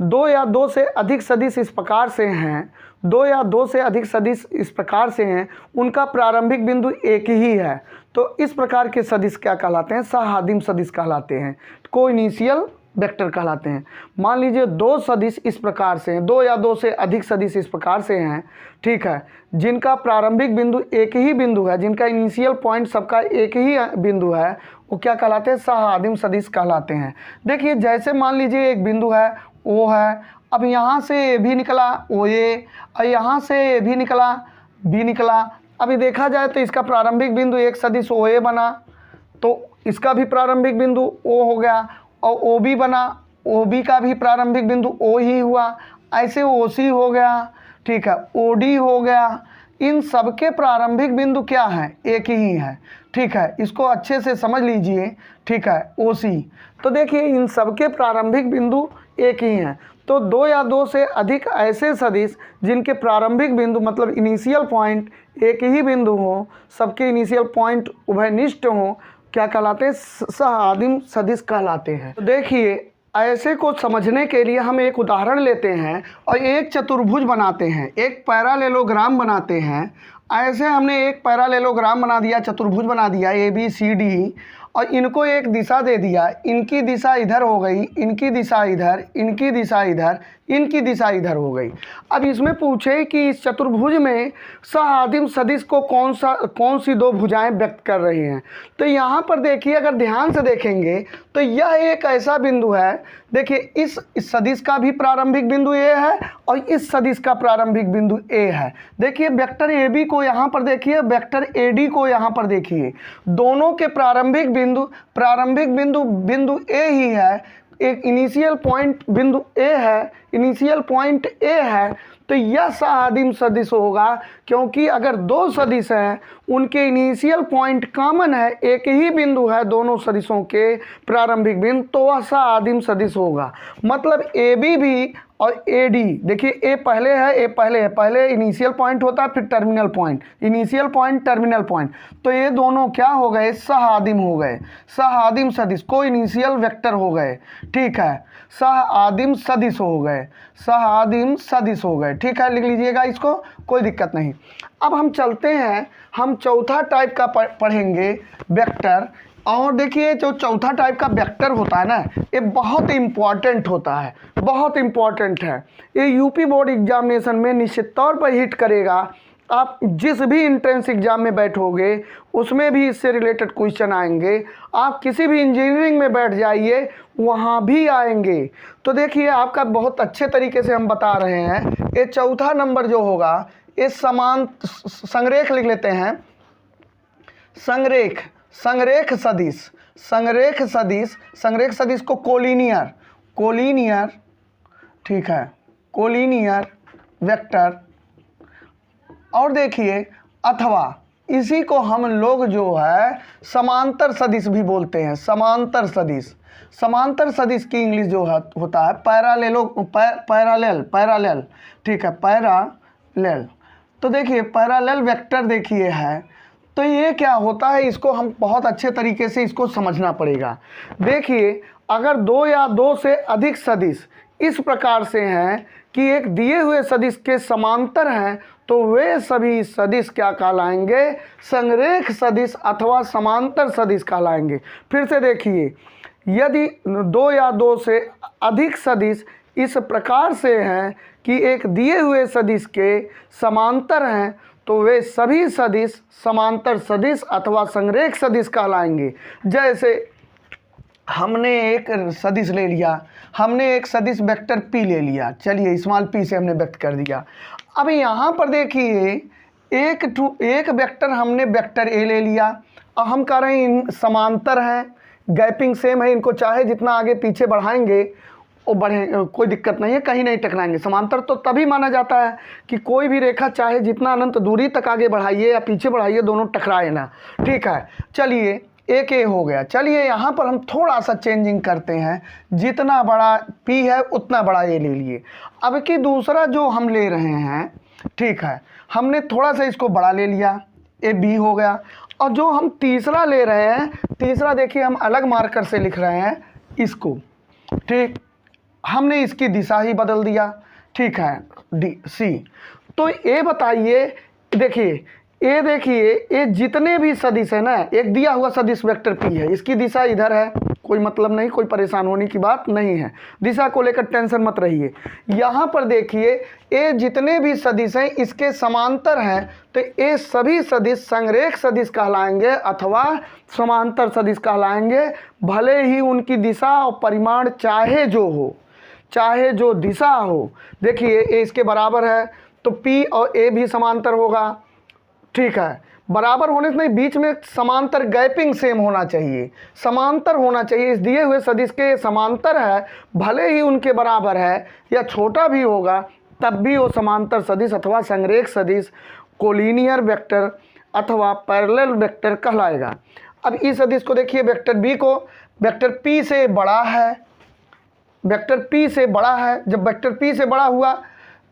Speaker 1: 2 या 2 से अधिक सदिश इस प्रकार से हैं, 2 या 2 से अधिक सदिश इस प्रकार से हैं, उनका प्रारंभिक बिंदु एक ही है, तो इस प्रकार के सदिश क्या कहलाते हैं? सह आदिम सदिश कहलाते हैं, कोइनिशियल वेक्टर कहलाते हैं। मान लीजिए 2 सदिश इस प्रकार से हैं, 2 या 2 से अधिक सदिश इस प्रकार से हैं, ठीक है, जिनका प्रारंभिक बिंदु एक ही बिंदु है, जिनका इनिशियल पॉइंट सबका एक ही बिंदु है, वो क्या कहलाते हैं? सह आदिम सदिश कहलाते हैं। देखिए जैसे मान लीजिए एक बिंदु है, ओ है, अब यहाँ से ए भी निकला, ओ ए, और यहाँ से ए भी निकला, बी निकला। अभी देखा जाए तो इसका प्रारंभिक बिंदु एक सदिश ओ ए बना, तो इसका भी प्रारंभिक बिंदु ओ हो गया, और ओ बी बना, ओ बी का भी प्रारंभिक बिंदु ओ ही हुआ, ऐसे ओ सी हो गया, ठीक है, ओ डी हो गया। इन सबके प्रारंभिक बिंदु क्या है? एक ही है, ठीक है, इसको अच्छे से समझ लीजिए, ठीक है, ओ सी। तो देखिए इन सबके प्रारंभिक बिंदु एक ही हैं, तो 2 या 2 से अधिक ऐसे सदिश जिनके प्रारंभिक बिंदु मतलब इनिशियल पॉइंट एक ही बिंदु हो, सबके इनिशियल पॉइंट उभयनिष्ठ हों, क्या कहलाते हैं? सह आदिम सदिश कहलाते हैं। तो देखिए ऐसे को समझने के लिए हम एक उदाहरण लेते हैं और एक चतुर्भुज बनाते हैं, एक पैरालेलोग्राम बनाते हैं। ऐसे हमने एक पैरालेलोग्राम बना दिया, चतुर्भुज बना दिया ए बी सी डी, और इनको एक दिशा दे दिया, इनकी दिशा इधर हो गई, इनकी दिशा इधर, इनकी दिशा इधर, इनकी दिशा इधर हो गई। अब इसमें पूछे कि इस चतुर्भुज में सह आदिम सदिश को कौन सी 2 भुजाएं व्यक्त कर रही हैं? तो यहाँ पर देखिए, अगर ध्यान से देखेंगे तो यह एक ऐसा बिंदु है, देखिए इस सदिश का भी प्रारंभिक बिंदु ए है और इस सदिश का प्रारंभिक बिंदु ए है। देखिए वेक्टर ए बी को यहाँ पर देखिए, वेक्टर ए डी को यहाँ पर देखिए, दोनों के प्रारंभिक बिंदु ए ही है, एक इनिशियल पॉइंट बिंदु ए है, इनिशियल पॉइंट ए है, तो यह सह आदिम सदिश होगा, क्योंकि अगर 2 सदिश हैं उनके इनिशियल पॉइंट कॉमन है, एक ही बिंदु है दोनों सदिशों के प्रारंभिक बिंदु, तो वह सह आदिम सदिश होगा। मतलब ए बी भी और ए डी, देखिए ए पहले है, ए पहले है, पहले इनिशियल पॉइंट होता है, फिर terminal point, initial point terminal point, तो ये दोनों क्या हो गए? सह आदिम हो गए, सह आदिम सदिश, को इनिशियल वेक्टर हो गए, ठीक है, सह आदिम सदिश हो गए, सह आदिम सदिश हो गए, ठीक है, लिख लीजिएगा इसको, कोई दिक्कत नहीं। अब हम चलते हैं, हम चौथा टाइप का पढ़ेंगे वेक्टर। और देखिए जो चौथा टाइप का वेक्टर होता है ना, ये बहुत इम्पॉर्टेंट होता है, बहुत इम्पॉर्टेंट है। ये यूपी बोर्ड एग्जामिनेशन में निश्चित तौर पर हिट करेगा। आप जिस भी एंट्रेंस एग्जाम में बैठोगे उसमें भी इससे रिलेटेड क्वेश्चन आएंगे, आप किसी भी इंजीनियरिंग में बैठ जाइए वहाँ भी आएंगे। तो देखिए आपका बहुत अच्छे तरीके से हम बता रहे हैं। ये चौथा नंबर जो होगा, ये समान संरेख लिख लेते हैं, संरेख सदिश को कोलिनियर, ठीक है, कोलिनियर वेक्टर। और देखिए अथवा इसी को हम लोग जो है समांतर सदिश भी बोलते हैं, समांतर सदिश की इंग्लिश जो होता है पैरालेल, ठीक है, पैरालेल। तो देखिए पैरालेल वेक्टर देखिए है, तो ये क्या होता है, इसको हम बहुत अच्छे तरीके से इसको समझना पड़ेगा। देखिए, अगर दो या दो से अधिक सदिश इस प्रकार से हैं कि एक दिए हुए सदिश के समांतर हैं, तो वे सभी सदिश क्या कहलाएंगे, संरेख सदिश अथवा समांतर सदिश कहलाएंगे। फिर से देखिए, यदि दो या दो से अधिक सदिश इस प्रकार से हैं कि एक दिए हुए सदिश के समांतर हैं, तो वे सभी सदिश समांतर सदिश अथवा संरेख सदिश कहलाएंगे। जैसे हमने एक सदिश ले लिया, हमने एक सदिश वेक्टर p ले लिया, चलिए स्मॉल p से हमने व्यक्त कर दिया। अब यहाँ पर देखिए, एक वेक्टर हमने वेक्टर a ले लिया और हम कह रहे हैं इन समांतर हैं, गैपिंग सेम है, इनको चाहे जितना आगे पीछे बढ़ाएंगे वो बढ़े, कोई दिक्कत नहीं है, कहीं नहीं टकराएंगे। समांतर तो तभी माना जाता है कि कोई भी रेखा चाहे जितना अनंत दूरी तक आगे बढ़ाइए या पीछे बढ़ाइए, दोनों टकराए ना। ठीक है, चलिए एक ए हो गया। चलिए यहाँ पर हम थोड़ा सा चेंजिंग करते हैं, जितना बड़ा P है उतना बड़ा ए ले लिए। अब कि दूसरा जो हम ले रहे हैं, ठीक है, हमने थोड़ा सा इसको बड़ा ले लिया, ए B हो गया। और जो हम तीसरा ले रहे हैं, तीसरा देखिए हम अलग मार्कर से लिख रहे हैं इसको, ठीक, हमने इसकी दिशा ही बदल दिया। ठीक है, C। तो ये बताइए, देखिए ये देखिए, ये जितने भी सदिश है ना, एक दिया हुआ सदिश वेक्टर P है, इसकी दिशा इधर है, कोई मतलब नहीं, कोई परेशान होने की बात नहीं है, दिशा को लेकर टेंशन मत रहिए। यहाँ पर देखिए, ये जितने भी सदिश हैं इसके समांतर हैं, तो ये सभी सदिश संरेख सदिश कहलाएंगे अथवा समांतर सदिश कहलाएंगे, भले ही उनकी दिशा और परिमाण चाहे जो हो, चाहे जो दिशा हो। देखिए ए इसके बराबर है तो P और A भी समांतर होगा। ठीक है, बराबर होने से नहीं, बीच में समांतर गैपिंग सेम होना चाहिए, समांतर होना चाहिए। इस दिए हुए सदिश के समांतर है, भले ही उनके बराबर है या छोटा भी होगा, तब भी वो समांतर सदिश अथवा संरेख सदिश, कोलिनियर वेक्टर अथवा पैरेलल वेक्टर कहलाएगा। अब इस सदिश को देखिए, वेक्टर B को वेक्टर P से बड़ा है, वेक्टर P से बड़ा है। जब वेक्टर P से बड़ा हुआ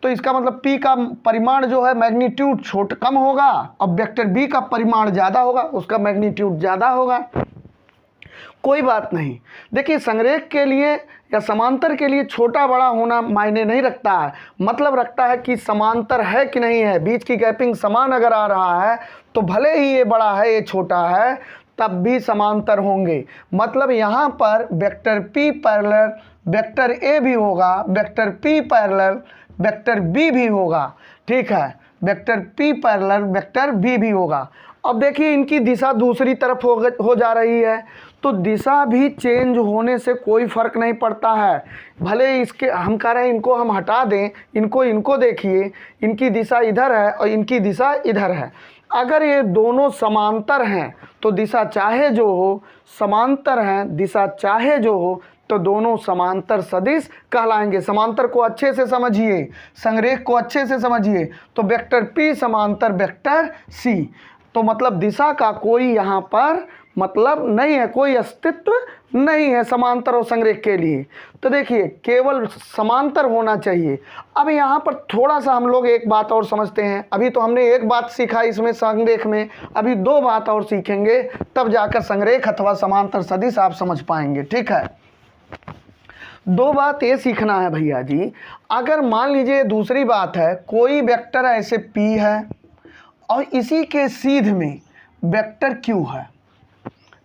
Speaker 1: तो इसका मतलब P का परिमाण जो है मैग्नीट्यूड कम होगा, अब वेक्टर B का परिमाण ज़्यादा होगा, उसका मैग्नीट्यूड ज़्यादा होगा। कोई बात नहीं। देखिए, संरेख के लिए या समांतर के लिए छोटा बड़ा होना मायने नहीं रखता है, मतलब रखता है कि समांतर है कि नहीं है, बीच की गैपिंग समान अगर आ रहा है तो भले ही ये बड़ा है ये छोटा है तब भी समांतर होंगे। मतलब यहाँ पर vector P parallel vector A भी होगा, vector P parallel vector B भी होगा। ठीक है, vector P parallel vector B भी होगा। अब देखिए, इनकी दिशा दूसरी तरफ हो जा रही है, तो दिशा भी चेंज होने से कोई फ़र्क नहीं पड़ता है। भले इसके हम कह रहे हैं इनको हम हटा दें, इनको देखिए, इनकी दिशा इधर है और इनकी दिशा इधर है। अगर ये दोनों समांतर हैं तो दिशा चाहे जो हो, समांतर हैं दिशा चाहे जो हो, तो दोनों समांतर सदिश कहलाएंगे। समांतर को अच्छे से समझिए, संरेख को अच्छे से समझिए। तो वेक्टर P समांतर वेक्टर C, तो मतलब दिशा का कोई यहाँ पर मतलब नहीं है, कोई अस्तित्व नहीं है समांतर और संरेख के लिए। तो देखिए, केवल समांतर होना चाहिए। अब यहाँ पर थोड़ा सा हम लोग एक बात और समझते हैं। अभी तो हमने एक बात सीखा इसमें संरेख में, अभी दो बात और सीखेंगे, तब जाकर संरेख अथवा समांतर सदिश आप समझ पाएंगे। ठीक है, दो बात ये सीखना है भैया जी। अगर मान लीजिए दूसरी बात है, कोई वेक्टर ऐसे P है और इसी के सीध में वेक्टर Q है।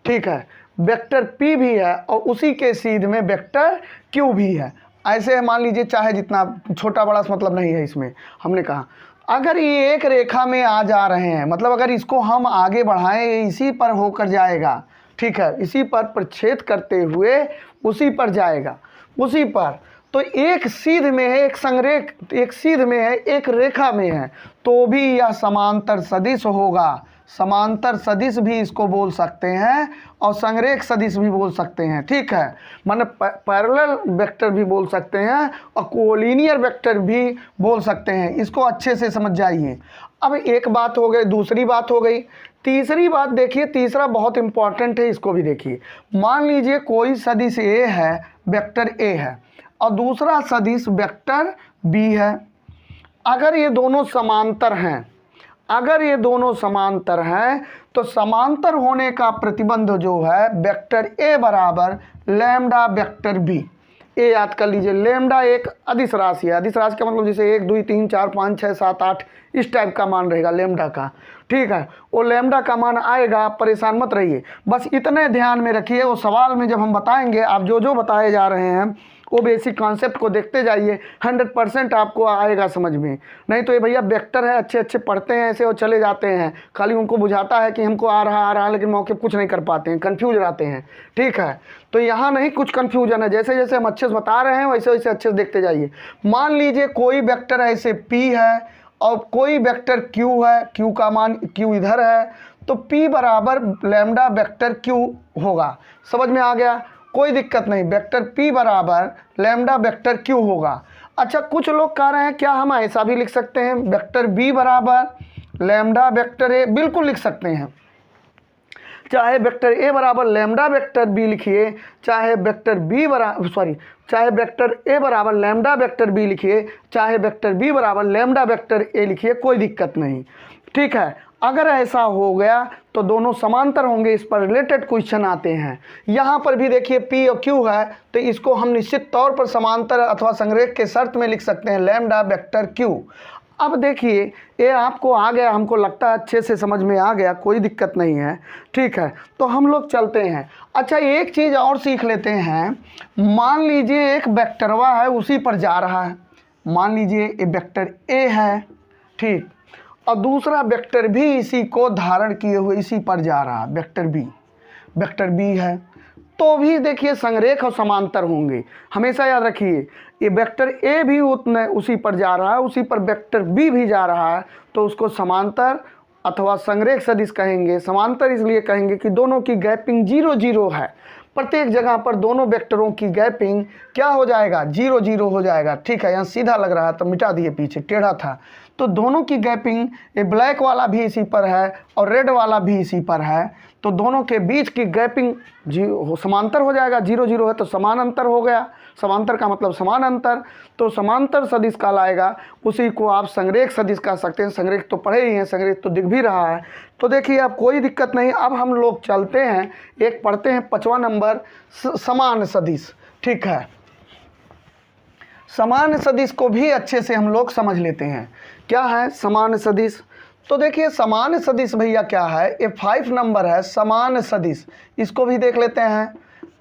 Speaker 1: ठीक है, वेक्टर P भी है और उसी के सीध में वेक्टर Q भी है। ऐसे मान लीजिए, चाहे जितना छोटा बड़ा मतलब नहीं है इसमें। हमने कहा अगर ये एक रेखा में आ जा रहे हैं, मतलब अगर इसको हम आगे बढ़ाएं, ये इसी पर होकर जाएगा। ठीक है, इसी पर प्रच्छेद करते हुए उसी पर जाएगा, उसी पर। तो एक सीध में है, एक संरेख, एक सीध में है, एक रेखा में है, तो भी यह समांतर सदिश होगा। समांतर सदिश भी इसको बोल सकते हैं और संरेख सदिश भी बोल सकते हैं। ठीक है, माने पैरेलल वेक्टर भी बोल सकते हैं और कोलिनियर वेक्टर भी बोल सकते हैं। इसको अच्छे से समझ जाइए। अब एक बात हो गई, दूसरी बात हो गई। तीसरी बात देखिए, तीसरा बहुत इंपॉर्टेंट है, इसको भी देखिए। मान लीजिए कोई सदिश A है, वेक्टर A है, और दूसरा सदिश वेक्टर B है। अगर ये दोनों समांतर हैं, अगर ये दोनों समांतर हैं तो समांतर होने का प्रतिबंध जो है वेक्टर ए बराबर लैम्डा वेक्टर बी। ए याद कर लीजिए, लैम्डा एक अदिश राशि है। अदिश राशि का मतलब जैसे 1 2 3 4 5 6 7 8 इस टाइप का मान रहेगा लैम्डा का, ठीक है। वो लैम्डा का मान आएगा, परेशान मत रहिए, बस इतने ध्यान में रखिए। वो सवाल में जब हम बताएंगे, आप जो जो बताए जा रहे हैं वो बेसिक कॉन्सेप्ट को देखते जाइए, 100% आपको आएगा समझ में। नहीं तो ये भैया वेक्टर है, अच्छे अच्छे पढ़ते हैं ऐसे और चले जाते हैं, खाली उनको बुझाता है कि हमको आ रहा लेकिन मौके कुछ नहीं कर पाते हैं, कन्फ्यूज रहते हैं, ठीक है। तो यहाँ नहीं कुछ कन्फ्यूजन है, जैसे जैसे हम अच्छे से बता रहे हैं वैसे वैसे अच्छे से देखते जाइए। मान लीजिए कोई वेक्टर ऐसे P है और कोई वेक्टर Q है, Q का मान Q इधर है, तो P बराबर लैम्डा वेक्टर Q होगा। समझ में आ गया, कोई दिक्कत नहीं, वेक्टर P बराबर लैम्डा वेक्टर Q होगा। अच्छा, कुछ लोग कह रहे हैं क्या हम ऐसा भी लिख सकते हैं, वेक्टर B बराबर लैम्डा वेक्टर A, बिल्कुल लिख सकते हैं। चाहे वेक्टर A बराबर लैम्डा वेक्टर B लिखिए, चाहे वेक्टर वेक्टर A बराबर लैम्डा वेक्टर B लिखिए, चाहे वेक्टर B बराबर लैम्डा वेक्टर A लिखिए, कोई दिक्कत नहीं, ठीक है। अगर ऐसा हो गया तो दोनों समांतर होंगे, इस पर रिलेटेड क्वेश्चन आते हैं। यहाँ पर भी देखिए P और Q है, तो इसको हम निश्चित तौर पर समांतर अथवा संरेख के शर्त में लिख सकते हैं लैम्डा वेक्टर Q। अब देखिए ये आपको आ गया, हमको लगता है अच्छे से समझ में आ गया, कोई दिक्कत नहीं है, ठीक है। तो हम लोग चलते हैं। अच्छा, एक चीज़ और सीख लेते हैं। मान लीजिए एक वेक्टरवा है, उसी पर जा रहा है। मान लीजिए ये वेक्टर A है, ठीक, और दूसरा वेक्टर भी इसी को धारण किए हुए इसी पर जा रहा है, वेक्टर B है, तो भी देखिए संरेख और समांतर होंगे। हमेशा याद रखिए, ये वेक्टर A भी उसी पर जा रहा है, उसी पर वेक्टर B भी जा रहा है, तो उसको समांतर अथवा संरेख सदिश कहेंगे। समांतर इसलिए कहेंगे कि दोनों की गैपिंग 0 0 है। प्रत्येक जगह पर दोनों वेक्टरों की गैपिंग क्या हो जाएगा, 0 0 हो जाएगा, ठीक है। यहाँ सीधा लग रहा है तो मिटा दिए, पीछे टेढ़ा था, तो दोनों की गैपिंग, ये ब्लैक वाला भी इसी पर है और रेड वाला भी इसी पर है, तो दोनों के बीच की गैपिंग समांतर हो जाएगा। 0 0 है तो समान अंतर हो गया, समांतर का मतलब समान अंतर, तो समांतर सदिश कहलाएगा। उसी को आप संरेख सदिश कह सकते हैं। संरेख तो पढ़े ही हैं, संरेख तो दिख भी रहा है। तो देखिए अब कोई दिक्कत नहीं। अब हम लोग चलते हैं, एक पढ़ते हैं 5वां नंबर समान सदिश, ठीक है। समान सदिश को भी अच्छे से हम लोग समझ लेते हैं, क्या है समान सदिश। तो देखिए समान सदिश भैया क्या है, ये 5 नंबर है समान सदिश। इसको भी देख लेते हैं,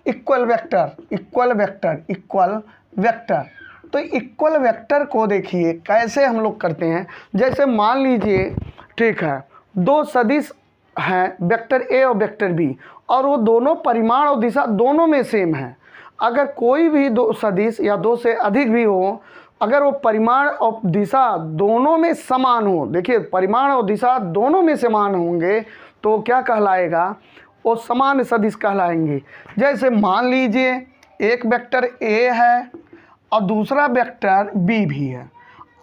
Speaker 1: equal vector, equal vector, equal vector. तो इक्वल वेक्टर को देखिए कैसे हम लोग करते हैं। जैसे मान लीजिए, ठीक है, दो सदिश हैं, वेक्टर A और वेक्टर B, और वो दोनों परिमाण और दिशा दोनों में सेम है। अगर कोई भी दो सदिश या दो से अधिक भी हो, अगर वो परिमाण और दिशा दोनों में समान हो, देखिए परिमाण और दिशा दोनों में समान होंगे, तो क्या कहलाएगा, वो समान सदिश कहलाएंगे। जैसे मान लीजिए एक वेक्टर A है और दूसरा वेक्टर B भी है।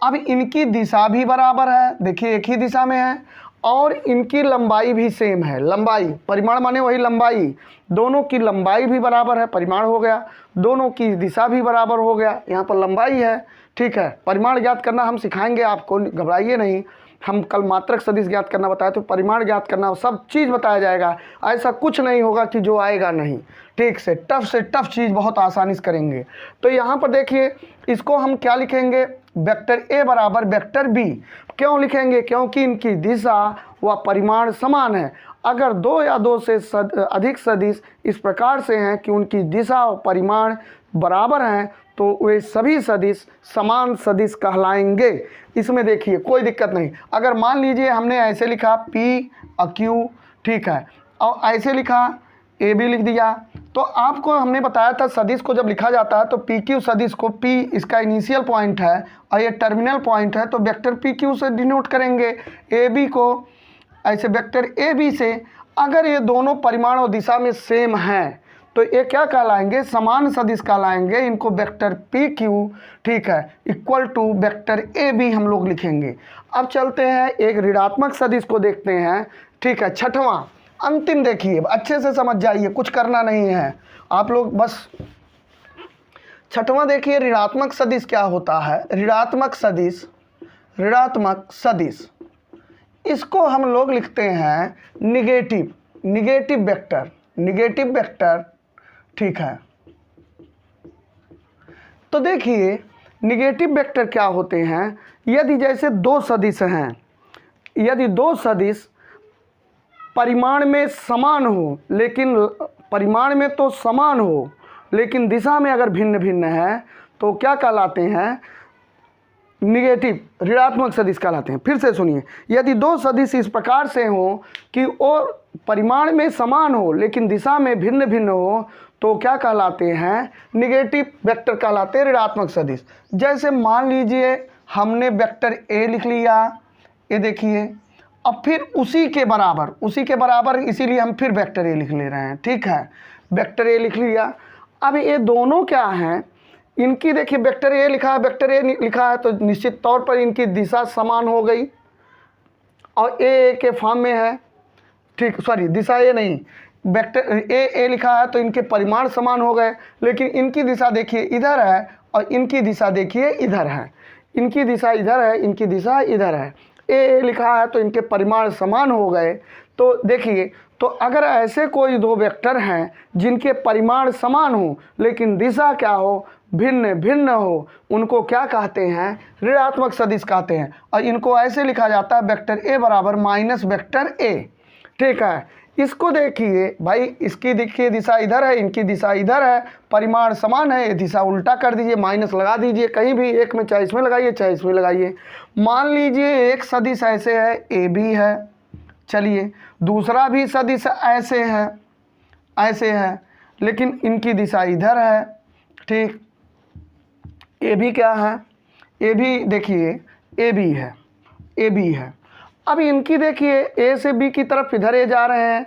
Speaker 1: अब इनकी दिशा भी बराबर है, देखिए एक ही दिशा में है, और इनकी लंबाई भी सेम है। लंबाई, परिमाण माने वही लंबाई, दोनों की लंबाई भी बराबर है, परिमाण हो गया। दोनों की दिशा भी बराबर हो गया, यहाँ पर लंबाई है, ठीक है। परिमाण ज्ञात करना हम सिखाएंगे आपको, घबराइए नहीं। हम कल मात्रक सदिश ज्ञात करना बताया, तो परिमाण ज्ञात करना सब चीज़ बताया जाएगा। ऐसा कुछ नहीं होगा कि जो आएगा नहीं, ठीक से टफ चीज़ बहुत आसानी से करेंगे। तो यहाँ पर देखिए इसको हम क्या लिखेंगे, वेक्टर A बराबर वेक्टर B। क्यों लिखेंगे, क्योंकि इनकी दिशा व परिमाण समान है। अगर दो या दो से अधिक सदिश इस प्रकार से हैं कि उनकी दिशा और परिमाण बराबर हैं, तो वे सभी सदिश समान सदिश कहलाएंगे। इसमें देखिए कोई दिक्कत नहीं। अगर मान लीजिए हमने ऐसे लिखा P और Q, ठीक है, और ऐसे लिखा A भी लिख दिया, तो आपको हमने बताया था सदिश को जब लिखा जाता है तो PQ सदिश को, P इसका इनिशियल पॉइंट है और ये टर्मिनल पॉइंट है, तो वेक्टर PQ से डिनोट करेंगे। AB को ऐसे वेक्टर AB से। अगर ये दोनों परिमाण और दिशा में सेम हैं तो ये क्या कहलाएंगे, समान सदिश कहलाएंगे। इनको वेक्टर PQ, ठीक है, इक्वल टू वेक्टर AB हम लोग लिखेंगे। अब चलते हैं एक ऋणात्मक सदिश को देखते हैं, ठीक है, 6वां अंतिम। देखिए अच्छे से समझ जाइए, कुछ करना नहीं है आप लोग, बस 6वां देखिए ऋणात्मक सदिश क्या होता है। ऋणात्मक सदिश इसको हम लोग लिखते हैं निगेटिव वेक्टर, ठीक है। तो देखिए निगेटिव वेक्टर क्या होते हैं, यदि जैसे दो सदिश हैं, यदि दो सदिश परिमाण में समान हो, लेकिन परिमाण में तो समान हो लेकिन दिशा में अगर भिन्न भिन्न है तो क्या कहलाते हैं, निगेटिव ऋणात्मक सदिश कहलाते हैं। फिर से सुनिए, यदि दो सदिश इस प्रकार से हो कि वो परिमाण में समान हो लेकिन दिशा में भिन्न भिन्न हो तो क्या कहलाते हैं, निगेटिव वेक्टर कहलाते हैं, ऋणात्मक सदिश। जैसे मान लीजिए हमने वेक्टर ए लिख लिया, ये देखिए, अब फिर उसी के बराबर इसीलिए हम फिर वेक्टर ए लिख ले रहे हैं, ठीक है। वेक्टर ए लिख लिया। अब ये दोनों क्या हैं, इनकी देखिए वेक्टर ए लिखा है तो निश्चित तौर पर इनकी दिशा समान हो गई और ए के फॉर्म में है, ठीक, सॉरी दिशा ए नहीं, वेक्टर ए लिखा है तो इनके परिमाण समान हो गए, लेकिन इनकी दिशा देखिए इधर है और इनकी दिशा देखिए इधर है, इनकी दिशा इधर है, इनकी दिशा इधर है। ए लिखा है तो इनके परिमाण समान हो गए। तो देखिए, तो अगर ऐसे कोई दो वेक्टर हैं जिनके परिमाण समान हो लेकिन दिशा क्या हो, भिन्न भिन्न हो, उनको क्या कहते हैं, ऋणात्मक सदिश कहते हैं। और इनको ऐसे लिखा जाता है वेक्टर ए बराबर माइनस वेक्टर ए, ठीक है। इसको देखिए भाई, इसकी देखिए दिशा इधर है, इनकी दिशा इधर है, परिमाण समान है, ये दिशा उल्टा कर दीजिए, माइनस लगा दीजिए, कहीं भी एक में चाहे इसमें लगाइए चाहे इसमें लगाइए। मान लीजिए एक सदिश ऐसे है, ए बी है, चलिए दूसरा भी सदिश ऐसे है लेकिन इनकी दिशा इधर है, ठीक। ए भी क्या है, ए भी देखिए ए बी है। अब इनकी देखिए ए से बी की तरफ इधर ए जा रहे हैं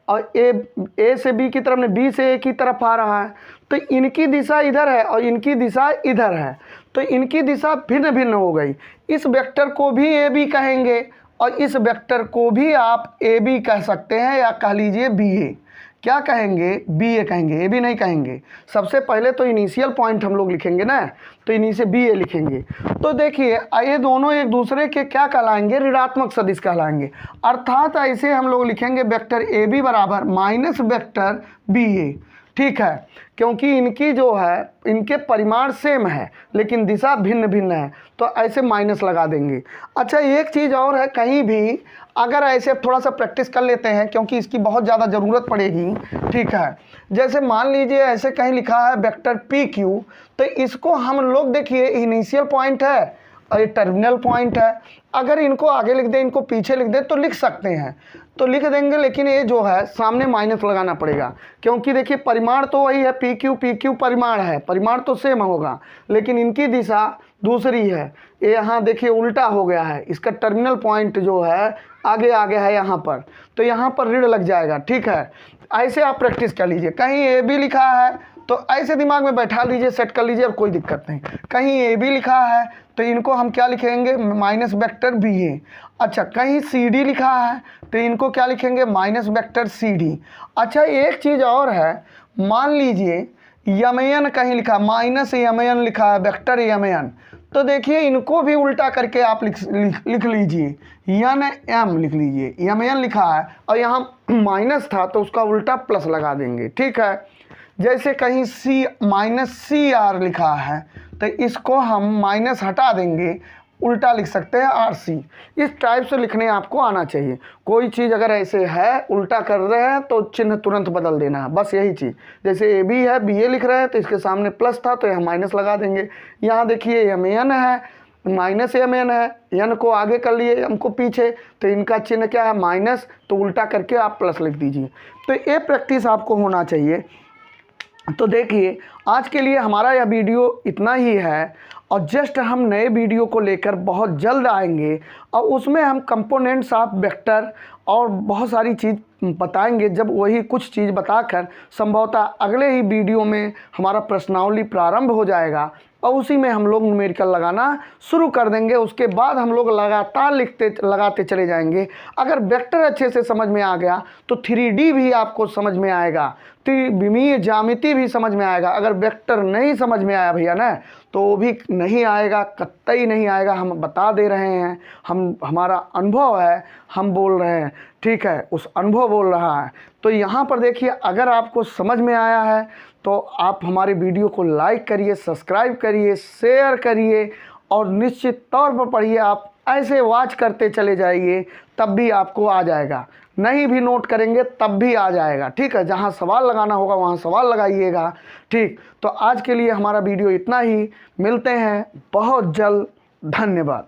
Speaker 1: और ए से बी की तरफ ने बी से ए की तरफ आ रहा है, तो इनकी दिशा इधर है और इनकी दिशा इधर है, तो इनकी दिशा भिन्न भिन्न हो गई। इस वेक्टर को भी ए बी कहेंगे और इस वेक्टर को भी आप ए बी कह सकते हैं या कह लीजिए बी ए। क्या कहेंगे, बी ए कहेंगे, ए बी नहीं कहेंगे। सबसे पहले तो इनिशियल पॉइंट हम लोग लिखेंगे ना, तो इन्हीं से बी ए लिखेंगे। तो देखिए ये दोनों एक दूसरे के क्या कहलाएंगे, ऋणात्मक सदिश कहलाएंगे। अर्थात ऐसे हम लोग लिखेंगे वेक्टर ए बी बराबर माइनस वेक्टर बी ए, ठीक है, क्योंकि इनकी जो है इनके परिमाण सेम है लेकिन दिशा भिन्न भिन्न है, तो ऐसे माइनस लगा देंगे। अच्छा एक चीज़ और है, कहीं भी अगर ऐसे थोड़ा सा प्रैक्टिस कर लेते हैं क्योंकि इसकी बहुत ज़्यादा ज़रूरत पड़ेगी, ठीक है। जैसे मान लीजिए ऐसे कहीं लिखा है वेक्टर पी क्यू, तो इसको हम लोग देखिए इनिशियल पॉइंट है और ये टर्मिनल पॉइंट है। अगर इनको आगे लिख दें, इनको पीछे लिख दें तो लिख सकते हैं, तो लिख देंगे, लेकिन ये जो है सामने माइनस लगाना पड़ेगा क्योंकि देखिए परिमाण तो वही है, पी क्यू परिमाण है, परिमाण तो सेम होगा लेकिन इनकी दिशा दूसरी है। ये यहाँ देखिए उल्टा हो गया है, इसका टर्मिनल पॉइंट जो है आगे है यहाँ पर, तो यहाँ पर ऋण लग जाएगा, ठीक है। ऐसे आप प्रैक्टिस कर लीजिए। कहीं ए बी लिखा है तो ऐसे दिमाग में बैठा लीजिए, सेट कर लीजिए और कोई दिक्कत नहीं। कहीं ए बी लिखा है तो इनको हम क्या लिखेंगे, माइनस वेक्टर बी ए। अच्छा कहीं सी डी लिखा है तो इनको क्या लिखेंगे, माइनस वेक्टर सी डी। अच्छा एक चीज़ और है, मान लीजिए यमयन कहीं लिखा, माइनस यमयन लिखा है, वेक्टर यमयन, तो देखिए इनको भी उल्टा करके आप लिख लीजिए, यन एम लिख लीजिए, यमयन लिखा है और यहाँ माइनस था तो उसका उल्टा प्लस लगा देंगे, ठीक है। जैसे कहीं सी माइनस सी आर लिखा है तो इसको हम माइनस हटा देंगे, उल्टा लिख सकते हैं आर सी। इस टाइप से लिखने आपको आना चाहिए। कोई चीज़ अगर ऐसे है उल्टा कर रहे हैं तो चिन्ह तुरंत बदल देना है, बस यही चीज़। जैसे ए बी है, बी ए लिख रहे हैं तो इसके सामने प्लस था तो यहाँ माइनस लगा देंगे। यहाँ देखिए एम एन है, माइनस एम एन है, एन को आगे कर लिए एम को पीछे, तो इनका चिन्ह क्या है, माइनस, तो उल्टा करके आप प्लस लिख दीजिए। तो ये प्रैक्टिस आपको होना चाहिए। तो देखिए आज के लिए हमारा यह वीडियो इतना ही है और जस्ट हम नए वीडियो को लेकर बहुत जल्द आएंगे और उसमें हम कंपोनेंट्स ऑफ वेक्टर और बहुत सारी चीज़ बताएंगे। जब वही कुछ चीज़ बताकर संभवतः अगले ही वीडियो में हमारा प्रश्नावली प्रारंभ हो जाएगा और उसी में हम लोग न्यूमेरिकल लगाना शुरू कर देंगे। उसके बाद हम लोग लगातार लगाते चले जाएंगे। अगर वेक्टर अच्छे से समझ में आ गया तो 3D भी आपको समझ में आएगा, त्रिविमीय ज्यामिति भी समझ में आएगा। अगर वेक्टर नहीं समझ में आया भैया ना तो वो भी नहीं आएगा, कतई नहीं आएगा। हम बता दे रहे हैं, हमारा अनुभव है, हम बोल रहे हैं, ठीक है, उस अनुभव बोल रहा है। तो यहाँ पर देखिए, अगर आपको समझ में आया है तो आप हमारे वीडियो को लाइक करिए, सब्सक्राइब करिए, शेयर करिए और निश्चित तौर पर पढ़िए। आप ऐसे वॉच करते चले जाइए, तब भी आपको आ जाएगा। नहीं भी नोट करेंगे तब भी आ जाएगा, ठीक है। जहाँ सवाल लगाना होगा वहाँ सवाल लगाइएगा, ठीक। तो आज के लिए हमारा वीडियो इतना ही, मिलते हैं बहुत जल्द, धन्यवाद।